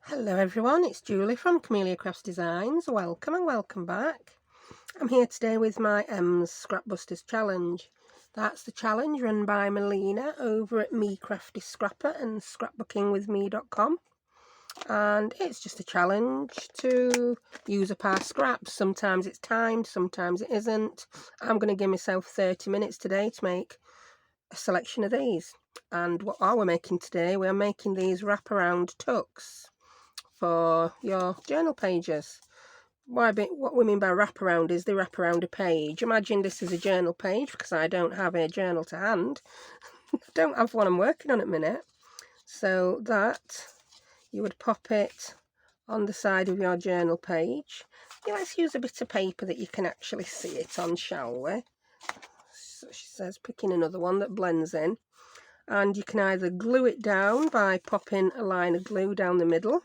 Hello everyone, it's Julie from Camelia Crafts Designs. Welcome and welcome back. I'm here today with my Scrapbusters challenge. That's the challenge run by Melina over at Me Crafty Scrapper and scrapbookingwithme.com. And it's just a challenge to use up our scraps. Sometimes it's timed, sometimes it isn't. I'm going to give myself 30 minutes today to make a selection of these. And what are we making today? We are making these wraparound tucks for your journal pages. What we mean by wraparound is they wrap around a page. Imagine this is a journal page because I don't have a journal to hand. I don't have one I'm working on at the minute. So that you would pop it on the side of your journal page. Yeah, let's use a bit of paper that you can actually see it on, shall we? So she says picking another one that blends in. And you can either glue it down by popping a line of glue down the middle,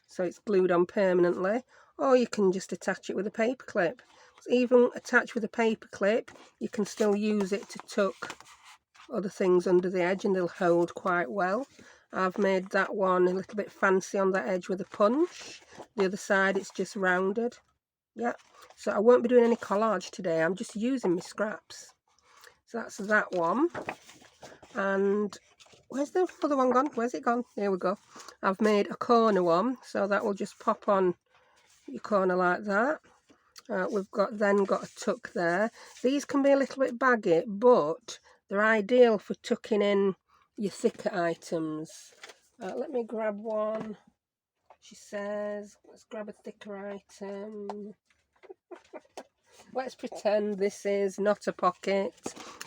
so it's glued on permanently, or you can just attach it with a paper clip. Even attached with a paper clip, you can still use it to tuck other things under the edge and they'll hold quite well. I've made that one a little bit fancy on that edge with a punch. The other side it's just rounded. Yeah, so I won't be doing any collage today, I'm just using my scraps. So that's that one. And where's the other one gone? Where's it gone? Here we go. I've made a corner one, so that will just pop on your corner like that. We've then got a tuck there. These can be a little bit baggy, but they're ideal for tucking in your thicker items. Let me grab one. She says, let's grab a thicker item. Let's pretend this is not a pocket.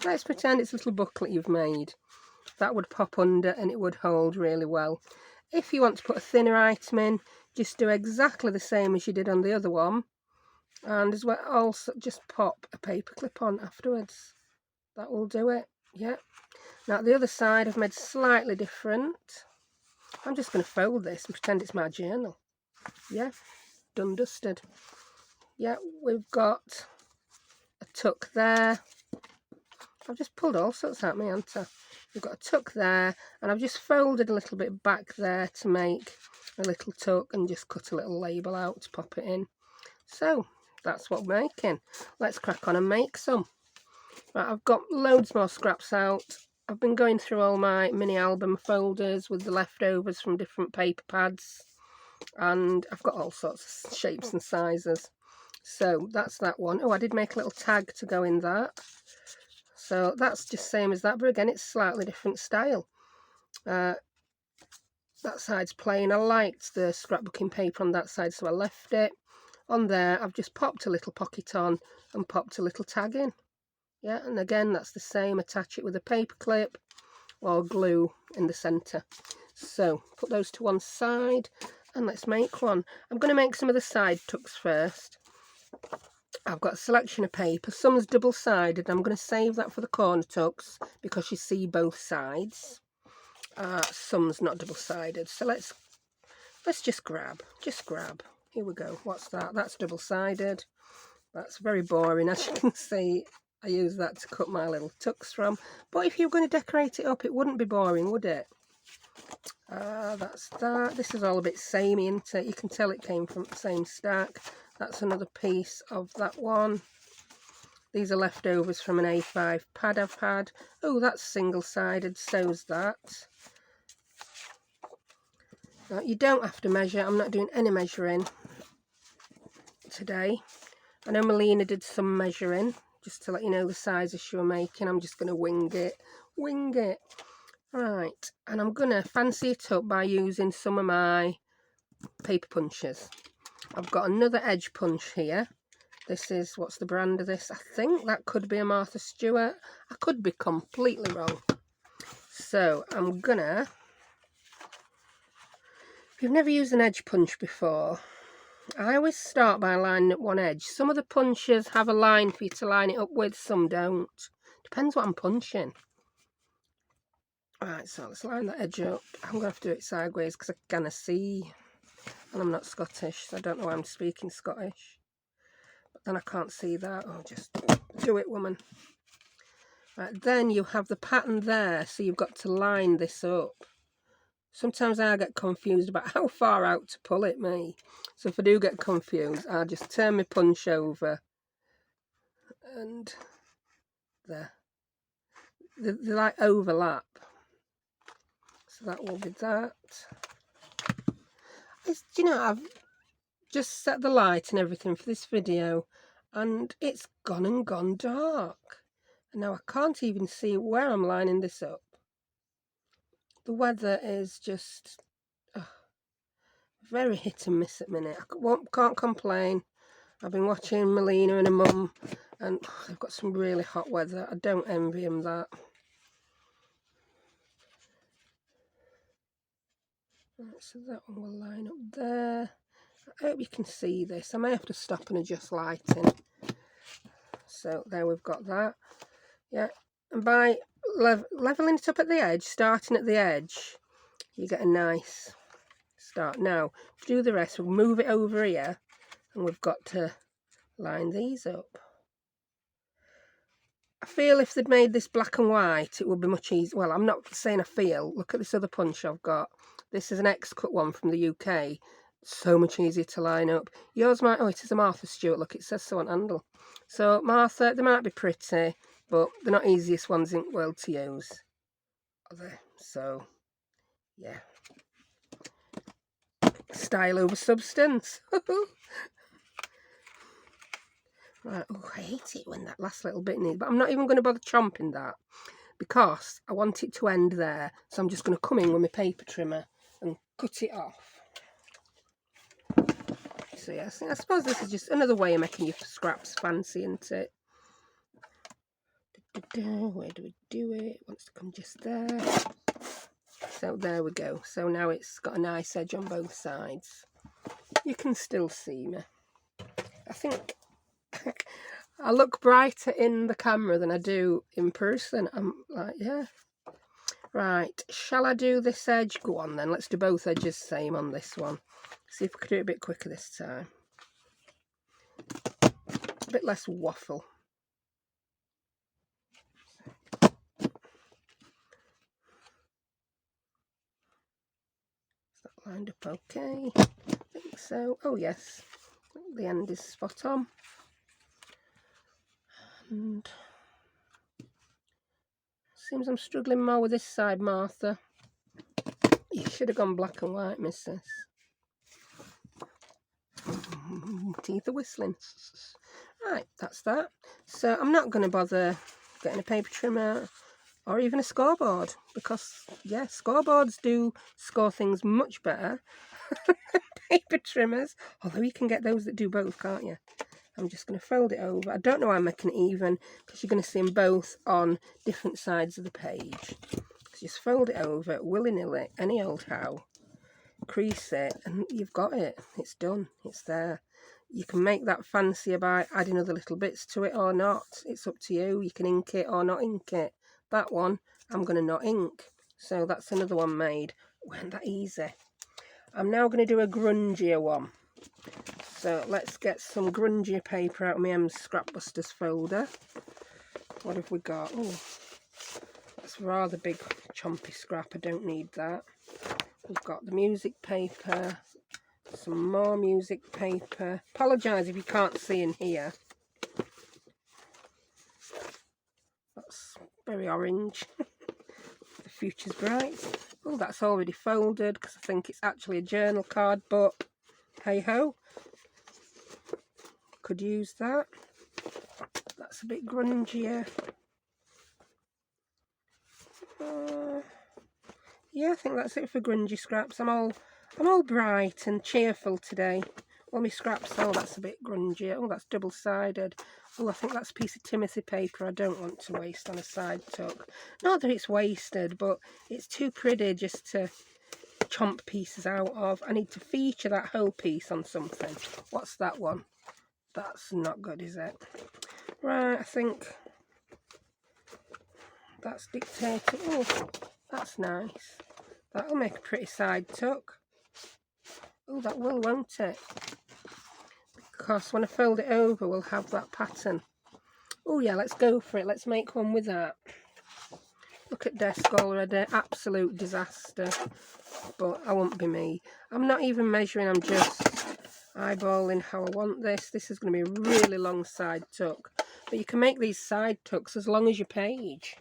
Let's pretend it's a little booklet you've made. That would pop under and it would hold really well. If you want to put a thinner item in, just do exactly the same as you did on the other one, and as well also just pop a paper clip on afterwards. That will do it. Yeah. Now the other side I've made slightly different. I'm just going to fold this and pretend it's my journal. Yeah, done dusted. Yeah, we've got a tuck there. I've just pulled all sorts out, haven't I? We've got a tuck there, and I've just folded a little bit back there to make a little tuck and just cut a little label out to pop it in. So that's what we're making. Let's crack on and make some. Right, I've got loads more scraps out. I've been going through all my mini album folders with the leftovers from different paper pads, and I've got all sorts of shapes and sizes. So that's that one. Oh, I did make a little tag to go in that. So that's just same as that, but again it's slightly different style. That side's plain. I liked the scrapbooking paper on that side, so I left it. On there I've just popped a little pocket on and popped a little tag in. Yeah, and again that's the same. Attach it with a paper clip or glue in the centre. So put those to one side and let's make one. I'm going to make some of the side tucks first. I've got a selection of paper. Some's double-sided. I'm going to save that for the corner tucks because you see both sides. Some's not double-sided. So let's just grab. Here we go. What's that? That's double-sided. That's very boring, as you can see. I use that to cut my little tucks from. But if you're going to decorate it up, it wouldn't be boring, would it? That's that. This is all a bit samey, isn't it? You can tell it came from the same stack. That's another piece of that one. These are leftovers from an A5 pad I've had. Oh, that's single-sided, so's that. Now, you don't have to measure. I'm not doing any measuring today. I know Melina did some measuring, just to let you know the sizes she was making. I'm just going to wing it. Right, and I'm going to fancy it up by using some of my paper punches. I've got another edge punch here. This is, what's the brand of this? I think that could be a Martha Stewart. I could be completely wrong. So I'm gonna, if you've never used an edge punch before, I always start by lining up one edge. Some of the punches have a line for you to line it up with, some don't. Depends what I'm punching. Right, so let's line that edge up. I'm going to have to do it sideways because I can't see. And I'm not Scottish, so I don't know why I'm speaking Scottish. But then I can't see that. Oh, just do it, woman. Right, then you have the pattern there, so you've got to line this up. Sometimes I get confused about how far out to pull it, me. So if I do get confused, I'll just turn my punch over and there. They like overlap. So that will be that. Do you know, I've just set the light and everything for this video and it's gone dark. And now I can't even see where I'm lining this up. The weather is just very hit and miss at the minute. I can't complain. I've been watching Melina and her mum and they've got some really hot weather. I don't envy them that. Right, so that one will line up there. I hope you can see this. I may have to stop and adjust lighting. So there we've got that. Yeah, and by leveling it up at the edge, starting at the edge, you get a nice start. Now, to do the rest, we'll move it over here and we've got to line these up. I feel if they'd made this black and white, it would be much easier. Well, I'm not saying I feel. Look at this other punch I've got. This is an X-cut one from the UK. So much easier to line up. Yours might... Oh, it is a Martha Stewart. Look, it says so on handle. So, Martha, they might be pretty, but they're not easiest ones in the world to use. Are they? So, yeah. Style over substance. Right, oh, I hate it when that last little bit needs, but I'm not even going to bother chomping that because I want it to end there. So I'm just going to come in with my paper trimmer and cut it off. So yeah, I suppose this is just another way of making your scraps fancy, isn't it? Where do we do it? It wants to come just there. So there we go. So now it's got a nice edge on both sides. You can still see me. I think I look brighter in the camera than I do in person. I'm like, yeah. Right, shall I do this edge? Go on then, let's do both edges same on this one. See if we can do it a bit quicker this time. A bit less waffle. Is that lined up okay? I think so. Oh yes, the end is spot on. And seems I'm struggling more with this side, Martha. You should have gone black and white, missus. Teeth are whistling. Right, that's that. So I'm not going to bother getting a paper trimmer or even a scoreboard because, yeah, scoreboards do score things much better than paper trimmers. Although you can get those that do both, can't you? I'm just going to fold it over. I don't know why I'm making it even because you're going to see them both on different sides of the page. So just fold it over willy-nilly, any old how. Crease it and you've got it. It's done. It's there. You can make that fancier by adding other little bits to it or not. It's up to you. You can ink it or not ink it. That one, I'm going to not ink. So that's another one made. Wasn't that easy? I'm now going to do a grungier one. So let's get some grungier paper out of my msscrapbusters folder. What have we got? Oh, that's rather big chompy scrap. I don't need that. We've got the music paper, some more music paper. Apologise if you can't see in here. That's very orange. The future's bright. Oh, that's already folded because I think it's actually a journal card, but hey ho. Could use that. That's a bit grungier. Yeah, I think that's it for grungy scraps. I'm all bright and cheerful today. All my scraps, oh, that's a bit grungy. Oh, that's double-sided. Oh, I think that's a piece of Timothy paper I don't want to waste on a side tuck. Not that it's wasted, but it's too pretty just to chomp pieces out of. I need to feature that whole piece on something. What's that one? That's not good, is it? Right, I think that's dictated. Oh, that's nice. That'll make a pretty side tuck. Oh, that will, won't it? Because when I fold it over, we'll have that pattern. Oh yeah, let's go for it. Let's make one with that. Look at desk already, absolute disaster. But I won't be me. I'm not even measuring, I'm just eyeballing how I want this. This is going to be a really long side tuck. But you can make these side tucks as long as your page.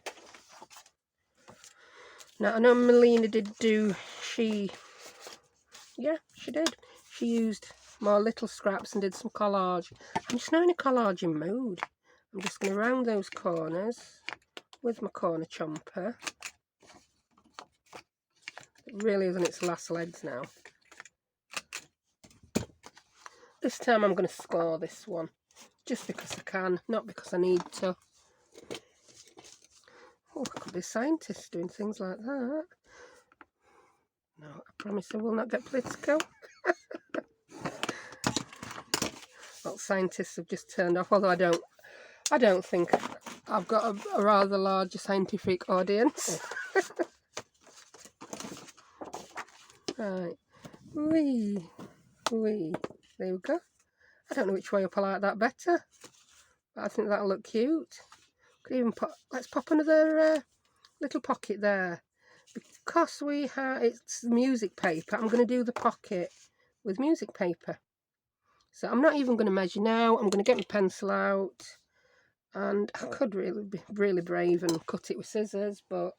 Now, I know Melina did do, she did. She used more little scraps and did some collage. I'm just now in a collaging mood. I'm just going to round those corners with my corner chomper. It really is on its last legs now. This time I'm going to score this one. Just because I can, not because I need to. Oh, I could be a scientist doing things like that. No, I promise I will not get political. Well, scientists have just turned off, although I don't think I've got a rather large scientific audience. Right. Wee. There we go. I don't know which way up I like that better, but I think that'll look cute. Could even put, let's pop another little pocket there. Because it's music paper, I'm going to do the pocket with music paper. So I'm not even going to measure now. I'm going to get my pencil out, and I could really be really brave and cut it with scissors, but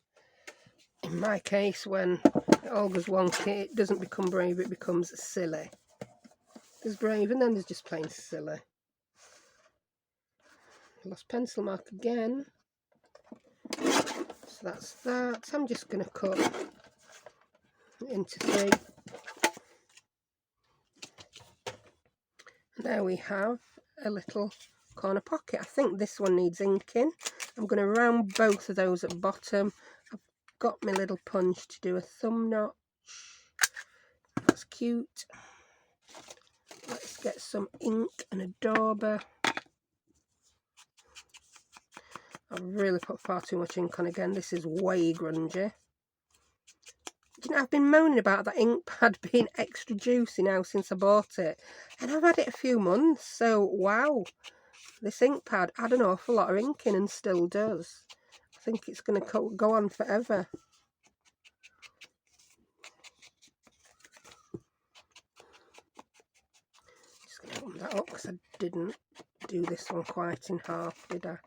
in my case, when it all goes wonky, it doesn't become brave, it becomes silly. There's brave and then there's just plain silly. Lost pencil mark again. So that's that. I'm just going to cut into 3. And there we have a little corner pocket. I think this one needs inking. I'm going to round both of those at the bottom. I've got my little punch to do a thumb notch. That's cute. Let's get some ink and a dauber. I've really put far too much ink on again. This is way grungy. Do you know, I've been moaning about that ink pad being extra juicy now since I bought it. And I've had it a few months, so wow. This ink pad had an awful lot of ink in and still does. I think it's going to go on forever. Just going to open that up because I didn't do this one quite in half, did I?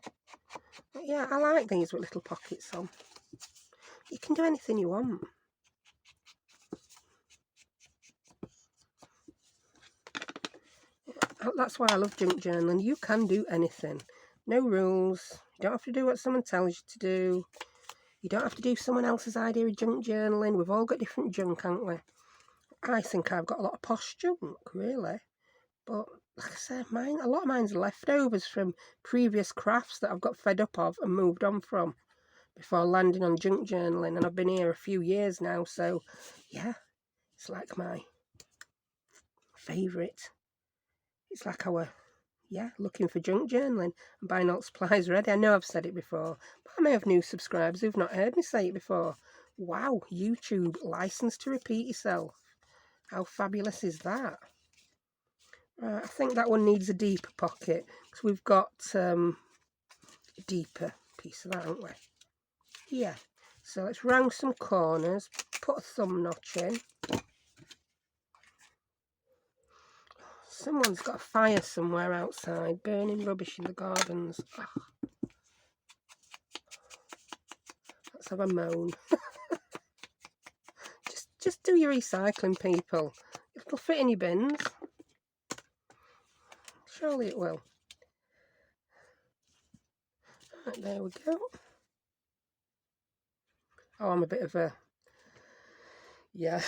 But yeah, I like these with little pockets on. You can do anything you want. That's why I love junk journaling. You can do anything. No rules. You don't have to do what someone tells you to do. You don't have to do someone else's idea of junk journaling. We've all got different junk, haven't we? I think I've got a lot of posh junk, really. But like I said, a lot of mine's leftovers from previous crafts that I've got fed up of and moved on from before landing on junk journaling. And I've been here a few years now, so yeah, it's like my favourite. It's like our, looking for junk journaling and buying all supplies ready. I know I've said it before, but I may have new subscribers who've not heard me say it before. Wow, YouTube, licensed to repeat yourself. How fabulous is that? I think that one needs a deeper pocket because we've got a deeper piece of that, haven't we? Yeah. So let's round some corners, put a thumb notch in. Someone's got a fire somewhere outside, burning rubbish in the gardens. Oh. Let's have a moan. just do your recycling, people. It'll fit in your bins. Surely it will. Right, there we go. Oh, I'm a bit of a... Yeah.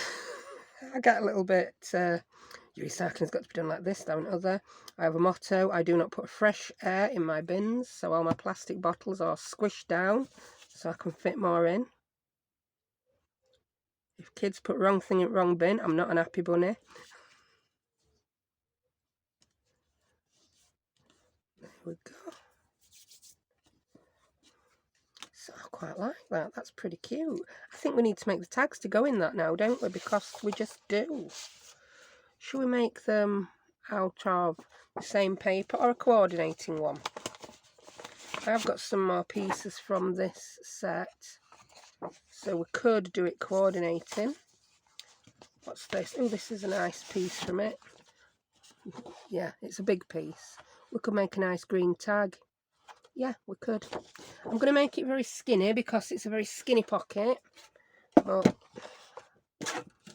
I get a little bit... your recycling's got to be done like this, don't other. I have a motto: I do not put fresh air in my bins, so all my plastic bottles are squished down so I can fit more in. If kids put wrong thing in wrong bin, I'm not an happy bunny. There we go. So I quite like that. That's pretty cute. I think we need to make the tags to go in that now, don't we? Because we just do. Should we make them out of the same paper or a coordinating one? I've got some more pieces from this set. So we could do it coordinating. What's this? Oh, this is a nice piece from it. Yeah, it's a big piece. We could make a nice green tag. Yeah, we could. I'm going to make it very skinny because it's a very skinny pocket. But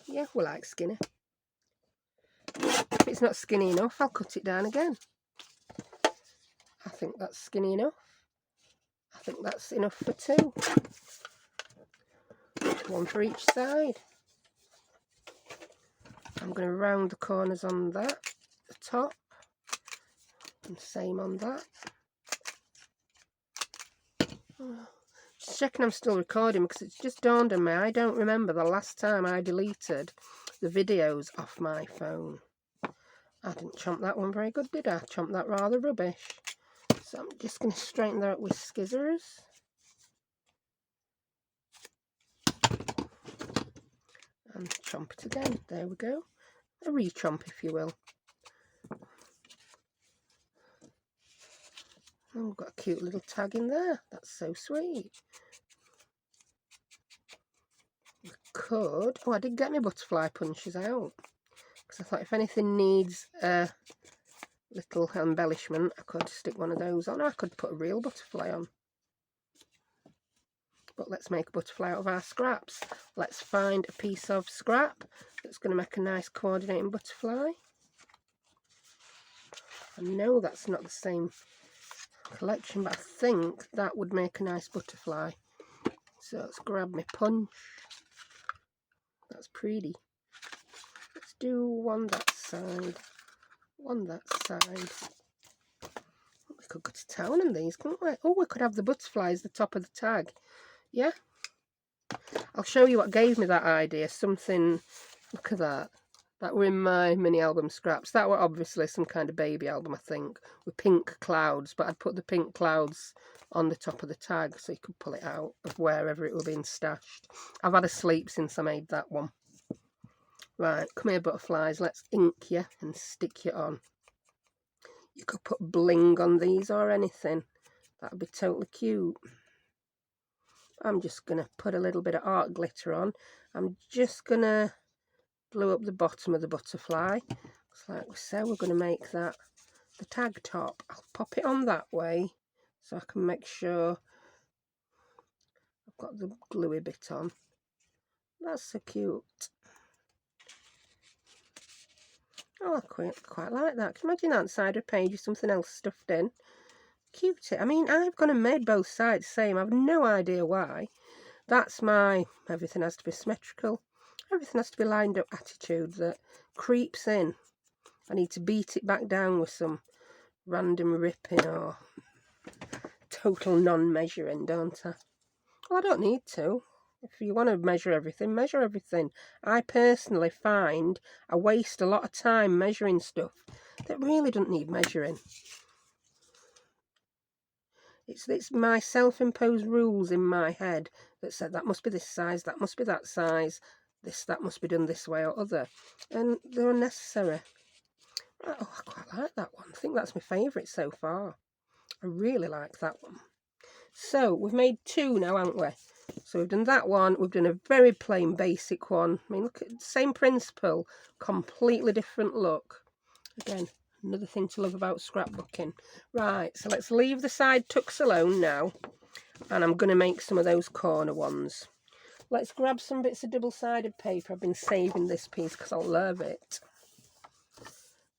yeah, we like skinny. If it's not skinny enough, I'll cut it down again. I think that's skinny enough. I think that's enough for two. One for each side. I'm going to round the corners on that, the top, and same on that. Just checking I'm still recording because it's just dawned on me. I don't remember the last time I deleted the videos off my phone. I didn't chomp that one very good, did I? Chomped that rather rubbish. So I'm just going to straighten that up with scissors. And chomp it again. There we go. A re-chomp, if you will. Oh, we've got a cute little tag in there. That's so sweet. We could... Oh, I did get my butterfly punches out. Because I thought if anything needs a little embellishment, I could stick one of those on. I could put a real butterfly on. But let's make a butterfly out of our scraps. Let's find a piece of scrap that's going to make a nice coordinating butterfly. I know that's not the same collection, but I think that would make a nice butterfly. So let's grab my punch. That's pretty. Let's do one that side, one that side. We could go to town on these, couldn't we? Oh, we could have the butterfly as the top of the tag. Yeah. I'll show you what gave me that idea. Something, look at that. That were in my mini album scraps. That were obviously some kind of baby album, I think, with pink clouds. But I'd put the pink clouds on the top of the tag so you could pull it out of wherever it were being stashed. I've had a sleep since I made that one. Right, come here, butterflies. Let's ink you and stick you on. You could put bling on these or anything. That would be totally cute. I'm just going to put a little bit of art glitter on. I'm just going to glue up the bottom of the butterfly. So like we said, we're going to make that the tag top. I'll pop it on that way so I can make sure I've got the gluey bit on. That's so cute. Oh, I quite like that. Can you imagine that side of the page with something else stuffed in? Cute. I mean, I've gone and made both sides the same. I've no idea why. That's my everything has to be symmetrical. Everything has to be lined up attitude that creeps in. I need to beat it back down with some random ripping or total non-measuring, don't I? Well, I don't need to. If you want to measure everything, measure everything. I personally find I waste a lot of time measuring stuff that really doesn't need measuring. It's my self-imposed rules in my head that said that must be this size, that must be that size, that must be done this way or other. And they're unnecessary. Oh, I quite like that one. I think that's my favourite so far. I really like that one. So we've made two now, haven't we? So we've done that one. We've done a very plain basic one. I mean, look at the same principle, completely different look. Again, another thing to love about scrapbooking. Right, so let's leave the side tucks alone now. And I'm going to make some of those corner ones. Let's grab some bits of double-sided paper. I've been saving this piece because I love it.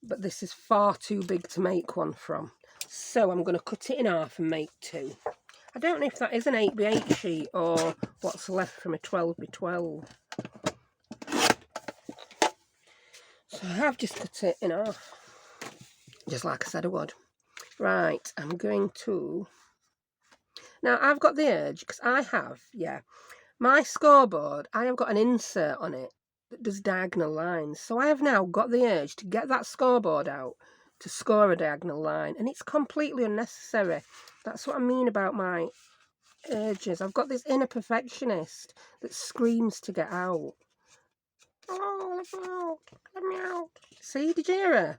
But this is far too big to make one from. So I'm going to cut it in half and make two. I don't know if that is an 8x8 sheet or what's left from a 12x12. So I've just cut it in half. Just like I said I would. Right, I'm going to... Now, I've got the urge, because I have, my scoreboard, I have got an insert on it that does diagonal lines. So I have now got the urge to get that scoreboard out to score a diagonal line. And it's completely unnecessary. That's what I mean about my urges. I've got this inner perfectionist that screams to get out. Oh, let me out. Let me out. See, did you hear her?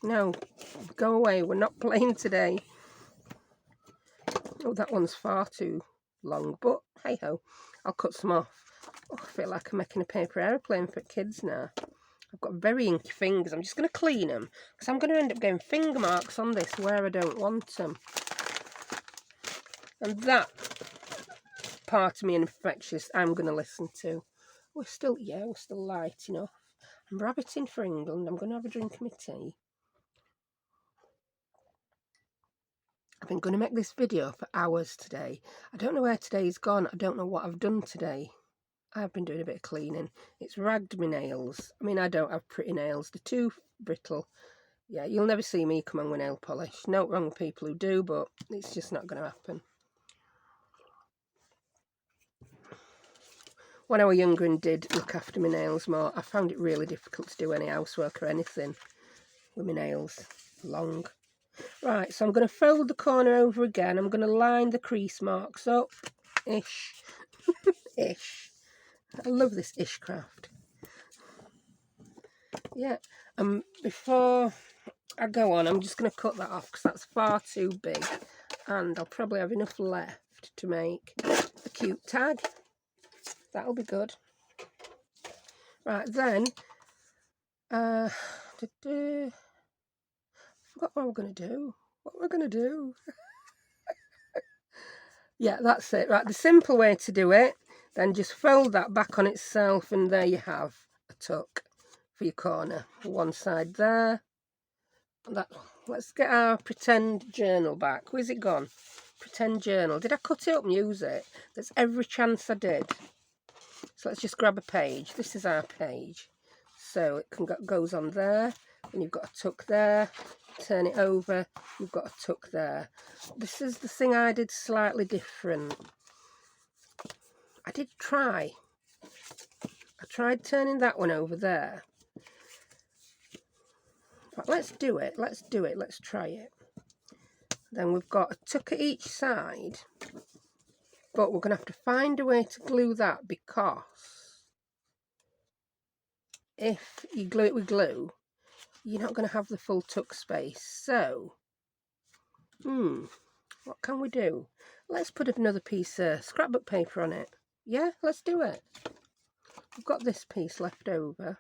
No, go away. We're not playing today. Oh, that one's far too long, but hey ho, I'll cut some off. Oh, I feel like I'm making a paper aeroplane for kids now. I've got very inky fingers. I'm just going to clean them because I'm going to end up getting finger marks on this where I don't want them. And that part of me, an perfectionist, I'm going to listen to. We're still light enough. I'm rabbiting for England. I'm going to have a drink of my tea. I've been going to make this video for hours today. I don't know where today's gone. I don't know what I've done today. I've been doing a bit of cleaning. It's ragged my nails. I mean, I don't have pretty nails. They're too brittle. Yeah, you'll never see me come on with nail polish. No wrong with people who do, but it's just not going to happen. When I was younger and did look after my nails more, I found it really difficult to do any housework or anything with my nails long. Right, so I'm going to fold the corner over again. I'm going to line the crease marks up. Ish. Ish. I love this ish craft. Yeah, before I go on, I'm just going to cut that off because that's far too big. And I'll probably have enough left to make a cute tag. That'll be good. Right, then, forgot what we're going to do. What we're going to do. Yeah, that's it. Right, the simple way to do it, then just fold that back on itself and there you have a tuck for your corner. One side there. Let's get our pretend journal back. Where's it gone? Pretend journal. Did I cut it up and use it? There's every chance I did. So let's just grab a page. This is our page. So it goes on there, and you've got a tuck there. Turn it over, you've got a tuck there. This is the thing I did slightly different. I tried turning that one over there. But let's do it. Let's try it. Then we've got a tuck at each side, but we're going to have to find a way to glue that because if you glue it with glue, you're not going to have the full tuck space. So, what can we do? Let's put another piece of scrapbook paper on it. Yeah, let's do it. We've got this piece left over.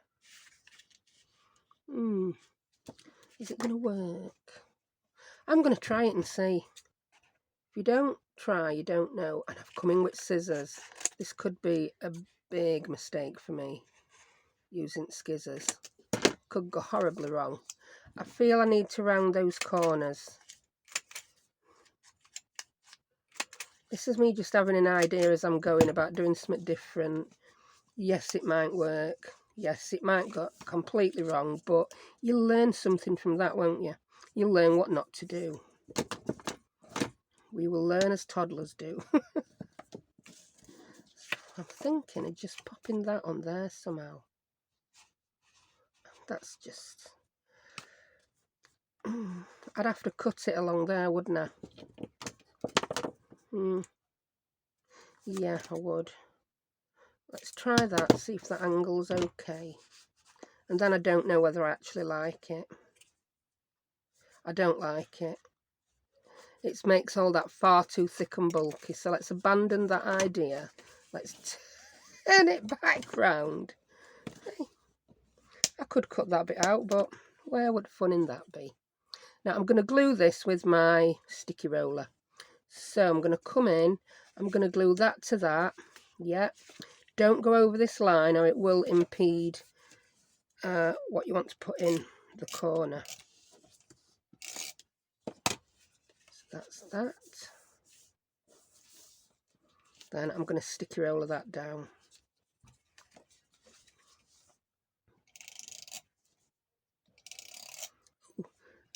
Is it going to work? I'm going to try it and see. If you don't try, you don't know. And I've come in with scissors. This could be a big mistake for me, using scissors. Could go horribly wrong. I feel I need to round those corners. This is me just having an idea as I'm going about doing something different. Yes, it might work. Yes, it might go completely wrong, but you'll learn something from that, won't you? You'll learn what not to do. We will learn as toddlers do. I'm thinking of just popping that on there somehow. That's just... I'd have to cut it along there, wouldn't I? Yeah, I would. Let's try that, see if that angle's okay. And then I don't know whether I actually like it. I don't like it. It makes all that far too thick and bulky. So let's abandon that idea. Let's turn it back round. I could cut that bit out, but where would fun in that be? Now I'm going to glue this with my sticky roller. So I'm going to come in. I'm going to glue that to that. Yeah. Don't go over this line or it will impede what you want to put in the corner. So that's that. Then I'm going to sticky roller that down.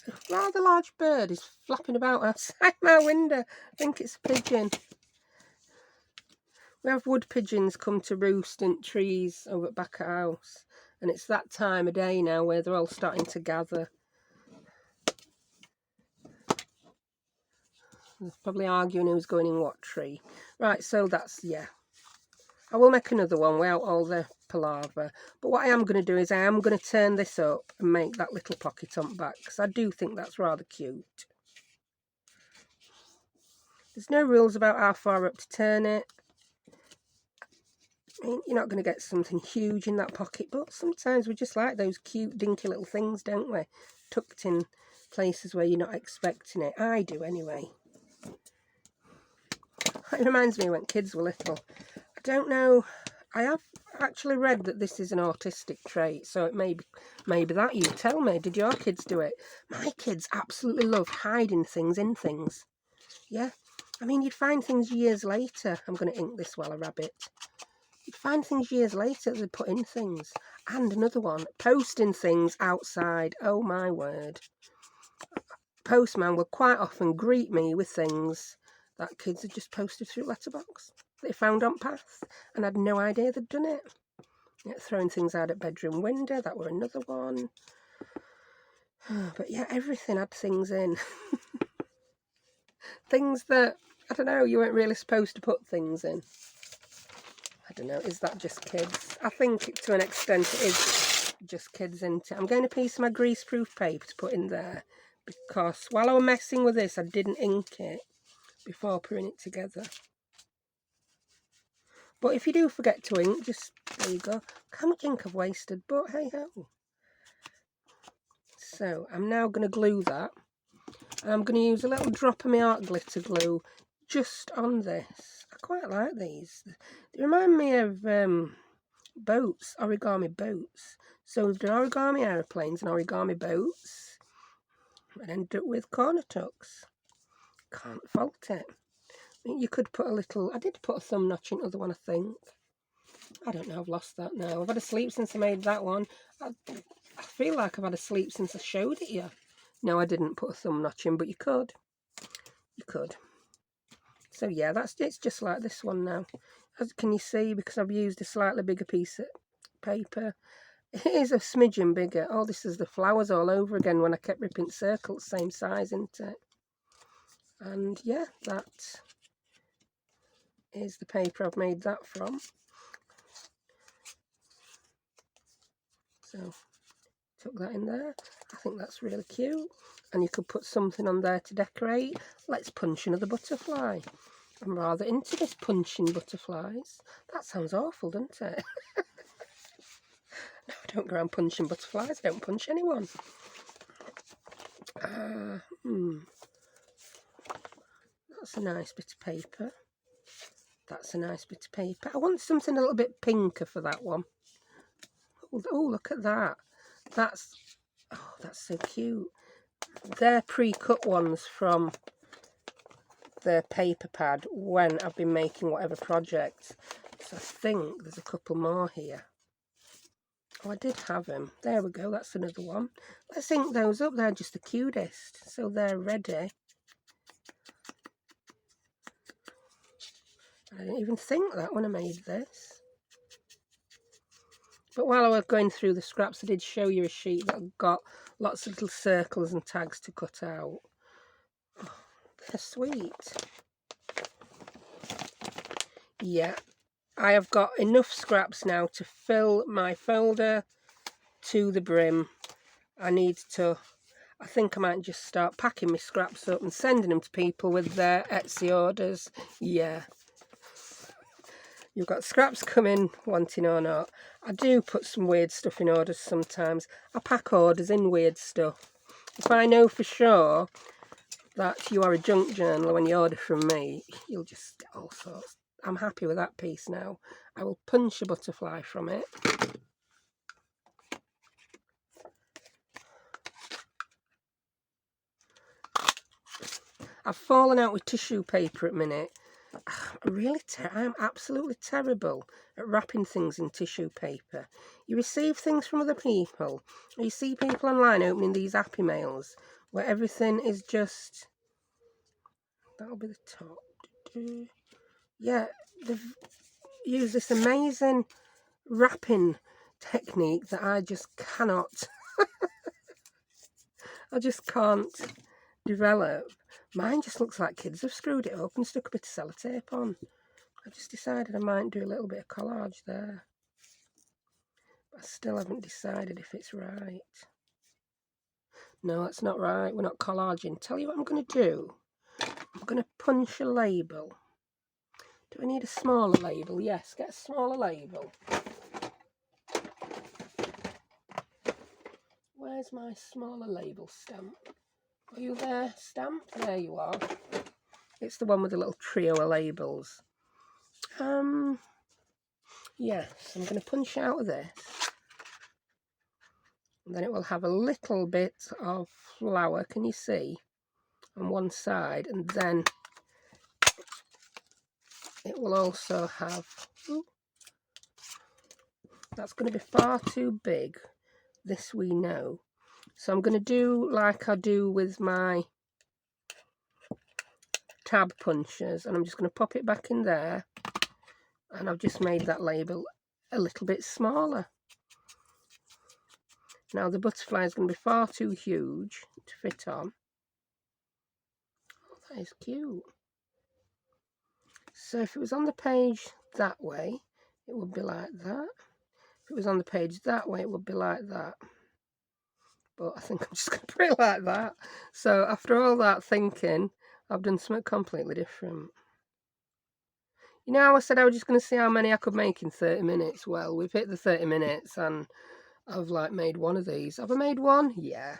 A rather large bird is flapping about outside my window. I think it's a pigeon. We have wood pigeons come to roost in trees over at back of our house. And it's that time of day now where they're all starting to gather. They're probably arguing who's going in what tree. Right, so that's, yeah. I will make another one without all the palaver. But what I am going to do is I am going to turn this up and make that little pocket on the back. Because I do think that's rather cute. There's no rules about how far up to turn it. I mean, you're not going to get something huge in that pocket, but sometimes we just like those cute, dinky little things, don't we? Tucked in places where you're not expecting it. I do, anyway. It reminds me when kids were little. I don't know. I have actually read that this is an autistic trait, so it may be that. You tell me, did your kids do it? My kids absolutely love hiding things in things. Yeah. I mean, you'd find things years later. I'm going to ink this while I rabbit. You'd find things years later that they put in things. And another one, posting things outside. Oh my word. Postman would quite often greet me with things that kids had just posted through letterbox. They found on path and had no idea they'd done it. Yeah, throwing things out at bedroom window, that were another one. But yeah, everything had things in. Things that, I don't know, you weren't really supposed to put things in. I don't know, is that just kids? I think to an extent it is just kids, isn't it? I'm getting a piece of my greaseproof paper to put in there because while I was messing with this, I didn't ink it before putting it together. But if you do forget to ink, just, there you go. Look how much ink I've wasted, but hey ho. So I'm now going to glue that. And I'm going to use a little drop of my art glitter glue just on this. I quite like these. They remind me of boats, origami boats. So we've done origami aeroplanes and origami boats. And ended up with corner tucks. Can't fault it. I mean, you could put a little, I did put a thumb notch in the other one, I think. I don't know, I've lost that now. I've had a sleep since I made that one. I feel like I've had a sleep since I showed it you. No, I didn't put a thumb notch in, but you could. You could. So yeah, it's just like this one now. As can you see, because I've used a slightly bigger piece of paper. It is a smidgen bigger. Oh, this is the flowers all over again when I kept ripping circles, same size, isn't it? And yeah, that is the paper I've made that from. So, tuck that in there. I think that's really cute. And you could put something on there to decorate. Let's punch another butterfly. I'm rather into this punching butterflies. That sounds awful, doesn't it? No, I don't go around punching butterflies. I don't punch anyone. That's a nice bit of paper. That's a nice bit of paper. I want something a little bit pinker for that one. Oh, look at that. That's so cute. They're pre-cut ones from the paper pad when I've been making whatever project. So I think there's a couple more here. Oh, I did have them. There we go. That's another one. Let's ink those up. They're just the cutest. So they're ready. I didn't even think that when I made this. But while I was going through the scraps, I did show you a sheet that got lots of little circles and tags to cut out. Oh, they're sweet. Yeah, I have got enough scraps now to fill my folder to the brim. I think I might just start packing my scraps up and sending them to people with their Etsy orders. Yeah. You've got scraps coming, wanting or not. I do put some weird stuff in orders sometimes. I pack orders in weird stuff. If I know for sure that you are a junk journaler when you order from me, you'll just get all sorts. I'm happy with that piece now. I will punch a butterfly from it. I've fallen out with tissue paper at the minute. I'm absolutely terrible at wrapping things in tissue paper. You receive things from other people. You see people online opening these happy mails where everything is just... That'll be the top. Yeah, they've used this amazing wrapping technique that I just cannot... I just can't develop. Mine just looks like kids have screwed it up and stuck a bit of sellotape on. I just decided I might do a little bit of collage there. But I still haven't decided if it's right. No, that's not right. We're not collaging. Tell you what I'm going to do. I'm going to punch a label. Do I need a smaller label? Yes, get a smaller label. Where's my smaller label stamp? Are you there, stamp? There you are. It's the one with the little trio of labels. Yes, I'm going to punch out of this. And then it will have a little bit of flower, can you see, on one side, and then it will also have, that's going to be far too big, this we know. So I'm going to do like I do with my tab punchers, and I'm just going to pop it back in there, and I've just made that label a little bit smaller. Now the butterfly is going to be far too huge to fit on. Oh, that is cute. So if it was on the page that way, it would be like that. If it was on the page that way, it would be like that. But I think I'm just going to put it like that. So after all that thinking, I've done something completely different. You know how I said I was just going to see how many I could make in 30 minutes? Well, we've hit the 30 minutes and I've like made one of these. Have I made one? Yeah.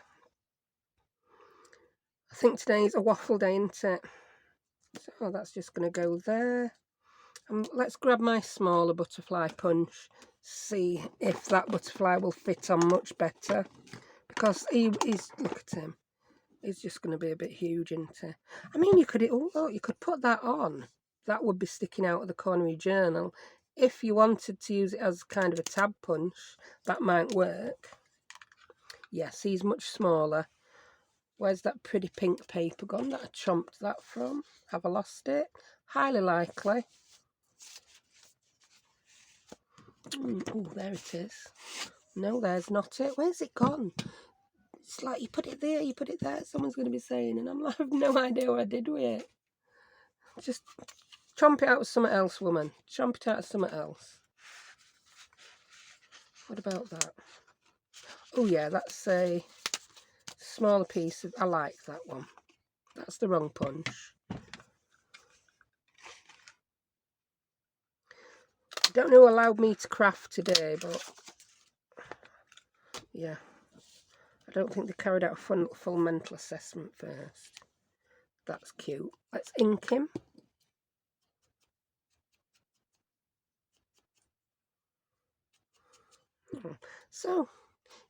I think today's a waffle day, isn't it? So that's just going to go there. Let's grab my smaller butterfly punch, see if that butterfly will fit on much better. Because he's, look at him, he's just going to be a bit huge, isn't he? I mean, you could put that on. That would be sticking out of the corner of your journal. If you wanted to use it as kind of a tab punch, that might work. Yes, he's much smaller. Where's that pretty pink paper gone that I chomped that from? Have I lost it? Highly likely. Oh, there it is. No, there's not it. Where's it gone? It's like you put it there, you put it there. Someone's going to be saying, and I'm like, I have no idea what I did with it. Just chomp it out with something else, woman. Chomp it out with something else. What about that? Oh, yeah, that's a smaller piece. I like that one. That's the wrong punch. Don't know who allowed me to craft today, but yeah. I don't think they carried out a full mental assessment first. That's cute. Let's ink him. So,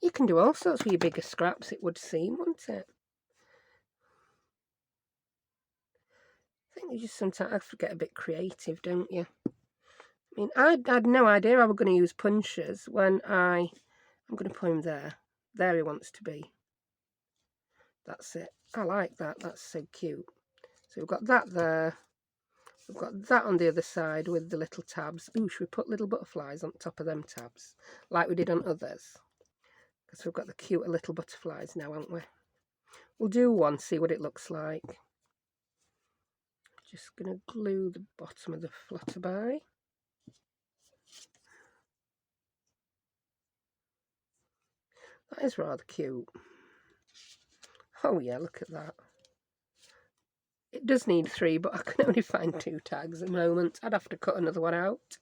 you can do all sorts with your bigger scraps, it would seem, wouldn't it? I think you just sometimes have to get a bit creative, don't you? I mean, I had no idea I was going to use punches when I'm going to put him there. There he wants to be. That's it. I like that. That's so cute. So we've got that there. We've got that on the other side with the little tabs. Ooh, should we put little butterflies on top of them tabs? Like we did on others. Because we've got the cute little butterflies now, haven't we? We'll do one, see what it looks like. Just going to glue the bottom of the flutterby. That is rather cute. Oh yeah, look at that. It does need 3, but I can only find 2 tags at the moment. I'd have to cut another one out.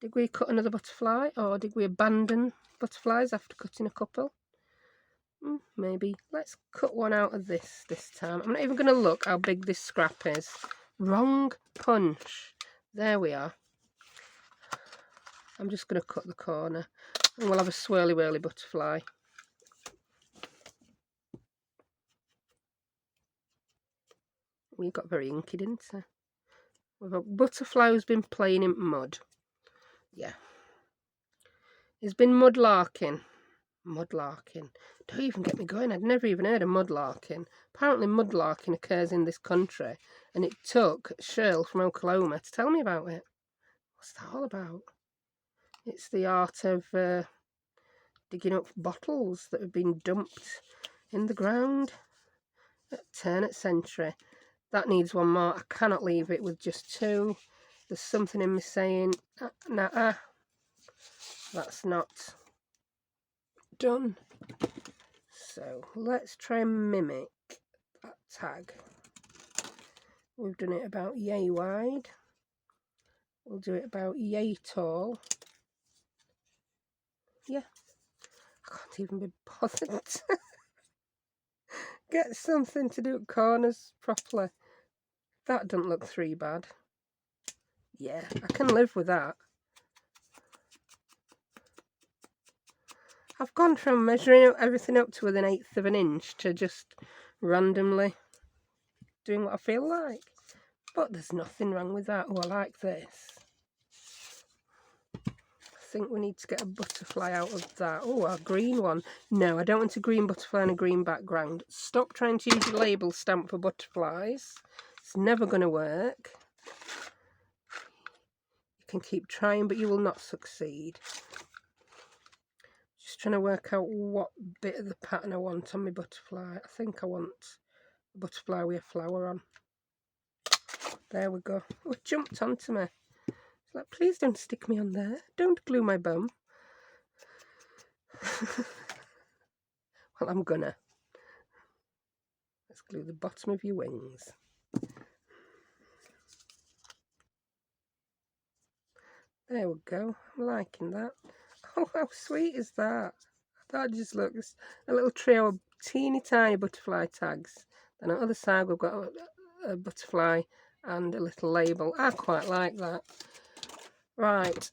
Did we cut another butterfly, or did we abandon butterflies after cutting a couple? Maybe. Let's cut one out of this time. I'm not even going to look how big this scrap is. Wrong punch. There we are. I'm just going to cut the corner, and we'll have a swirly whirly butterfly. We got very inky, didn't we? We've got butterfly who's been playing in mud. Yeah. He's been mudlarking. Mudlarking. Don't even get me going. I'd never even heard of mudlarking. Apparently mudlarking occurs in this country, and it took Shirl from Oklahoma to tell me about it. What's that all about? It's the art of digging up bottles that have been dumped in the ground at turn of century. That needs one more. I cannot leave it with just 2. There's something in me saying, nah, that's not done. So let's try and mimic that tag. We've done it about yay wide. We'll do it about yay tall. Yeah, I can't even be bothered. Get something to do at corners properly. That doesn't look too bad. Yeah, I can live with that. I've gone from measuring everything up to within 1/8 of an inch to just randomly doing what I feel like. But there's nothing wrong with that. Oh, I like this. I think we need to get a butterfly out of that. Oh, a green one. No, I don't want a green butterfly on a green background. Stop trying to use your label stamp for butterflies. It's never going to work. You can keep trying, but you will not succeed. Just trying to work out what bit of the pattern I want on my butterfly. I think I want a butterfly with a flower on. There we go. Oh, it jumped onto me. It's like, please don't stick me on there. Don't glue my bum. Well, I'm gonna. Let's glue the bottom of your wings. There we go. I'm liking that. Oh, how sweet is that? That just looks a little trio of teeny tiny butterfly tags. Then on the other side we've got a butterfly and a little label. I quite like that. Right,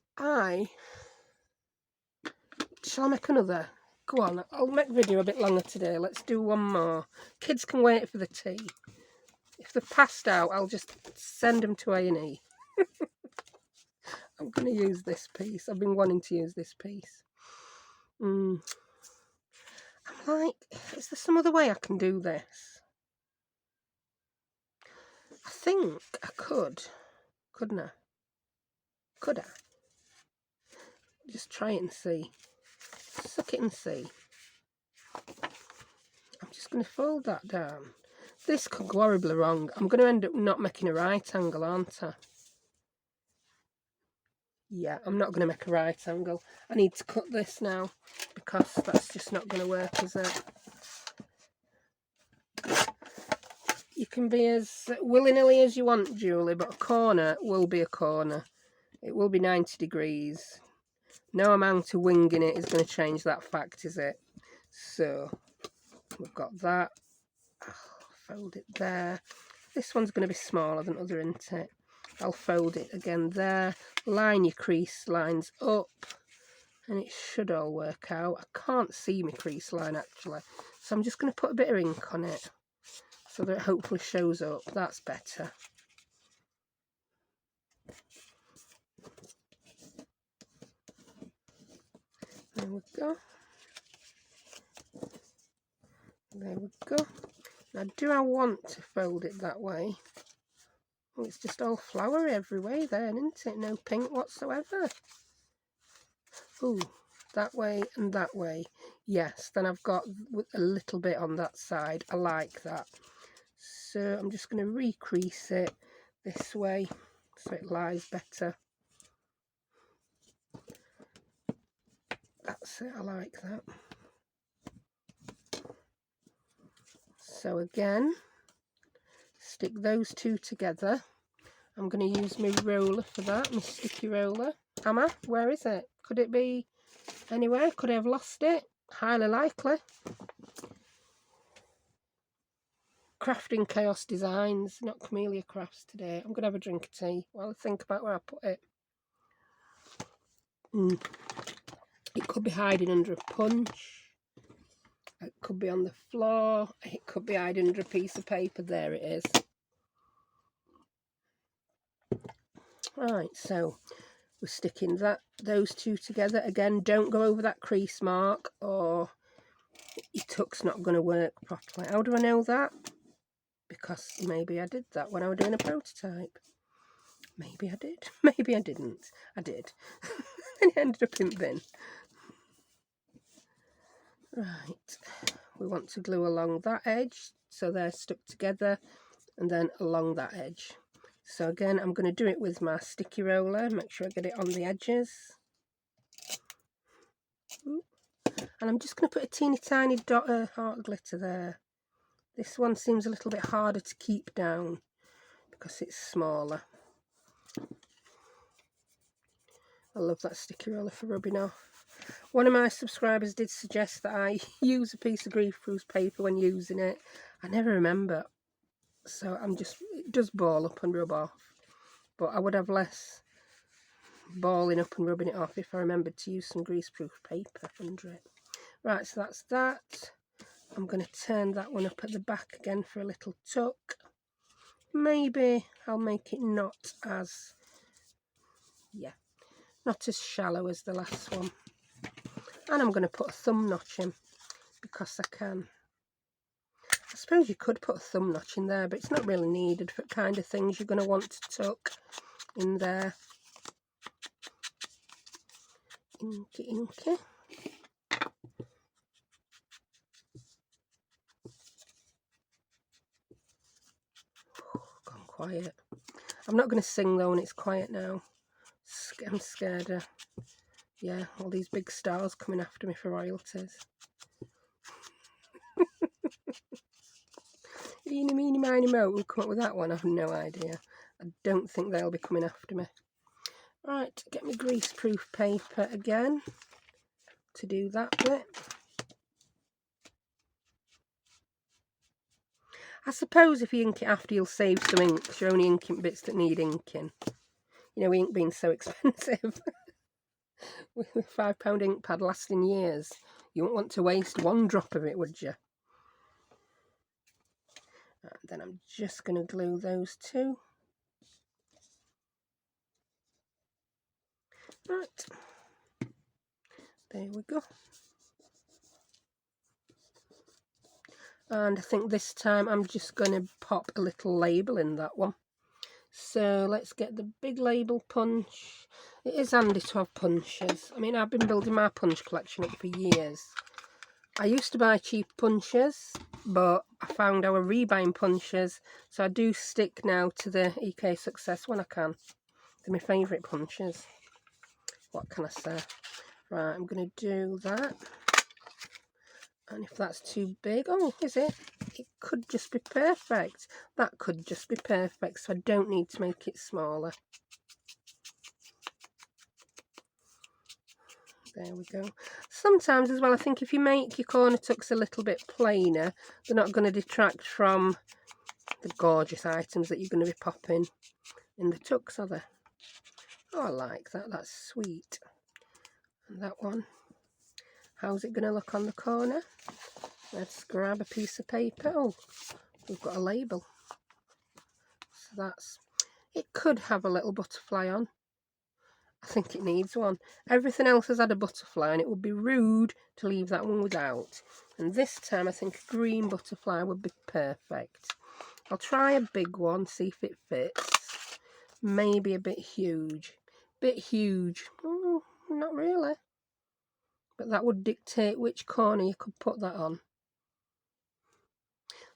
shall I make another? Go on, I'll make the video a bit longer today. Let's do one more. Kids can wait for the tea. If they're passed out, I'll just send them to A&E. I'm going to use this piece. I've been wanting to use this piece. I'm like, is there some other way I can do this? I think I could. Couldn't I? Could I? Just try it and see. Suck it and see. I'm just going to fold that down. This could go horribly wrong. I'm going to end up not making a right angle, aren't I? Yeah, I'm not going to make a right angle. I need to cut this now because that's just not going to work, is it? You can be as willy-nilly as you want, Julie, but a corner will be a corner. It will be 90 degrees. No amount of winging it is going to change that fact, is it? So, we've got that. Fold it there. This one's going to be smaller than other, isn't it? I'll fold it again there. Line your crease lines up. And it should all work out. I can't see my crease line, actually. So I'm just going to put a bit of ink on it so that it hopefully shows up. That's better. There we go. There we go. Now, do I want to fold it that way? Oh, it's just all flowery every way there, isn't it? No pink whatsoever. Ooh, that way and that way. Yes, then I've got a little bit on that side. I like that. So I'm just going to recrease it this way so it lies better. That's it, I like that. So again, stick those two together. I'm going to use my roller for that, my sticky roller. Am I? Where is it? Could it be anywhere? Could I have lost it? Highly likely. Crafting Chaos Designs, not Camelia Crafts today. I'm going to have a drink of tea while I think about where I put it. It could be hiding under a punch. It could be on the floor. It could be hiding under a piece of paper. There it is. Right, so we're sticking those two together. Again, don't go over that crease mark or your tuck's not going to work properly. How do I know that? Because maybe I did that when I was doing a prototype. Maybe I did. Maybe I didn't. I did. And it ended up in the bin. Right, we want to glue along that edge so they're stuck together, and then along that edge. So again, I'm going to do it with my sticky roller, make sure I get it on the edges. And I'm just going to put a teeny tiny dot of heart glitter there. This one seems a little bit harder to keep down because it's smaller. I love that sticky roller for rubbing off. One of my subscribers did suggest that I use a piece of greaseproof paper when using it. I never remember, so it does ball up and rub off, but I would have less balling up and rubbing it off if I remembered to use some greaseproof paper under it. Right, so that's that. I'm going to turn that one up at the back again for a little tuck. Maybe I'll make it not as shallow as the last one. And I'm going to put a thumb notch in because I can. I suppose you could put a thumb notch in there, but it's not really needed for kind of things you're going to want to tuck in there. Inky, inky. Gone quiet. I'm not going to sing though when it's quiet now. I'm scared of, all these big stars coming after me for royalties. Eeny, meeny, miny, moe, who come up with that one? I have no idea. I don't think they'll be coming after me. Right, get my greaseproof paper again to do that bit. I suppose if you ink it after, you'll save some ink, because you're only inking bits that need inking. You know, ink being so expensive. With a £5 ink pad lasting years, you wouldn't want to waste one drop of it, would you? And then I'm just going to glue those two. Right, there we go. And I think this time I'm just going to pop a little label in that one. So let's get the big label punch. It is handy to have punches. I mean, I've been building my punch collection up for years. I used to buy cheap punches, but I found I were rebuying punches, so I do stick now to the EK Success when I can. They're my favourite punches. What can I say? Right, I'm going to do that. And if that's too big, oh, is it? It could just be perfect. That could just be perfect, so I don't need to make it smaller. There we go. Sometimes as well, I think if you make your corner tucks a little bit plainer, they're not going to detract from the gorgeous items that you're going to be popping in the tucks, are they? Oh, I like that. That's sweet. And that one, how's it going to look on the corner? Let's grab a piece of paper. Oh, we've got a label. So it could have a little butterfly on. I think it needs one. Everything else has had a butterfly, and it would be rude to leave that one without. And this time I think a green butterfly would be perfect. I'll try a big one, see if it fits. Maybe a bit huge. Bit huge. Oh, not really. But that would dictate which corner you could put that on.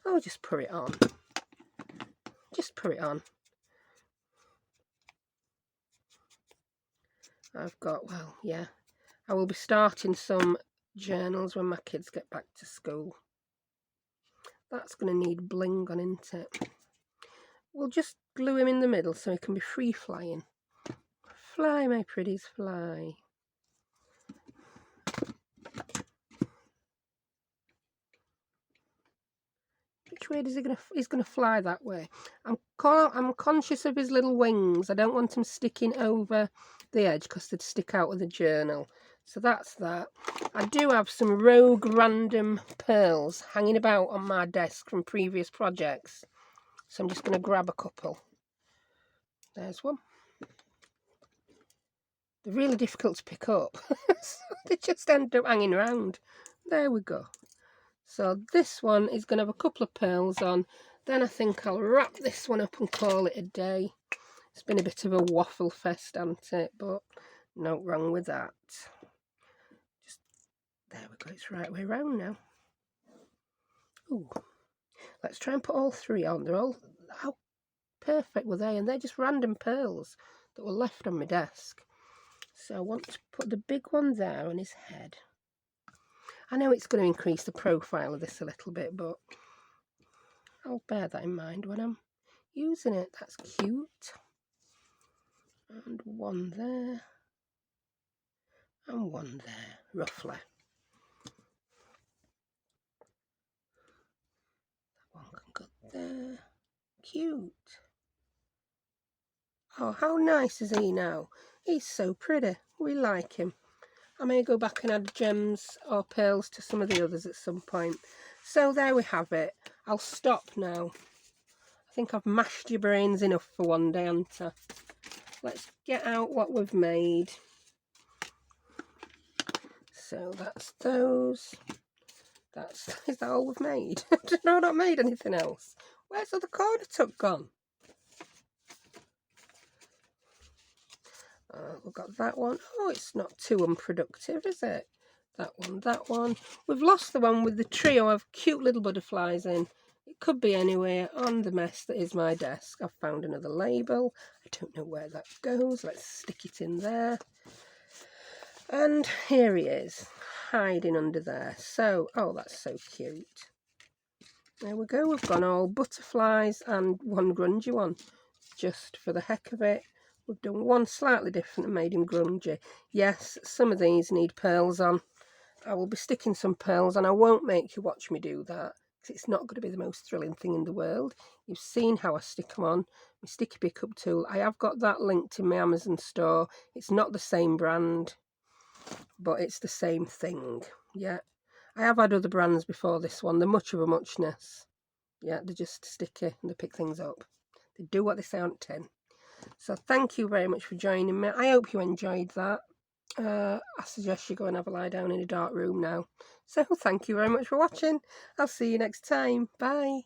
Oh, just put it on. Just put it on. I've got, well, yeah. I will be starting some journals when my kids get back to school. That's going to need bling on, isn't it? We'll just glue him in the middle so he can be free flying. Fly, my pretties, fly. Which way is he's gonna fly that way? I'm conscious of his little wings. I don't want him sticking over the edge because they'd stick out of the journal. So that's that. I do have some rogue random pearls hanging about on my desk from previous projects. So I'm just going to grab a couple. There's one. They're really difficult to pick up. So they just end up hanging around. There we go. So this one is going to have a couple of pearls on. Then I think I'll wrap this one up and call it a day. It's been a bit of a waffle fest, hasn't it? But no wrong with that. Just there we go. It's right way round now. Ooh, let's try and put all three on. They're all, how perfect were they? And they're just random pearls that were left on my desk. So I want to put the big one there on his head. I know it's going to increase the profile of this a little bit, but I'll bear that in mind when I'm, using it. That's cute. And one there. And one there, roughly. That one can go there. Cute. Oh, how nice is he now? He's so pretty. We like him. I may go back and add gems or pearls to some of the others at some point. So there we have it. I'll stop now. I think I've mashed your brains enough for one day, haven't I? Let's get out what we've made. So that's those. Is that all we've made? No, I've not made anything else. Where's the other corner tuck gone? We've got that one. Oh, it's not too unproductive, is it? That one, that one. We've lost the one with the trio of cute little butterflies in. It could be anywhere on the mess that is my desk. I've found another label. I don't know where that goes. Let's stick it in there. And here he is, hiding under there. So, oh, that's so cute. There we go. We've gone all butterflies and one grungy one, just for the heck of it. We've done one slightly different and made him grungy. Yes, some of these need pearls on. I will be sticking some pearls on. I won't make you watch me do that, because it's not going to be the most thrilling thing in the world. You've seen how I stick them on. My sticky pickup tool. I have got that linked in my Amazon store. It's not the same brand, but it's the same thing. Yeah, I have had other brands before this one. They're much of a muchness. Yeah, they're just sticky and they pick things up. They do what they say on tin. So thank you very much for joining me. I hope you enjoyed that. I suggest you go and have a lie down in a dark room now. So thank you very much for watching. I'll see you next time. Bye.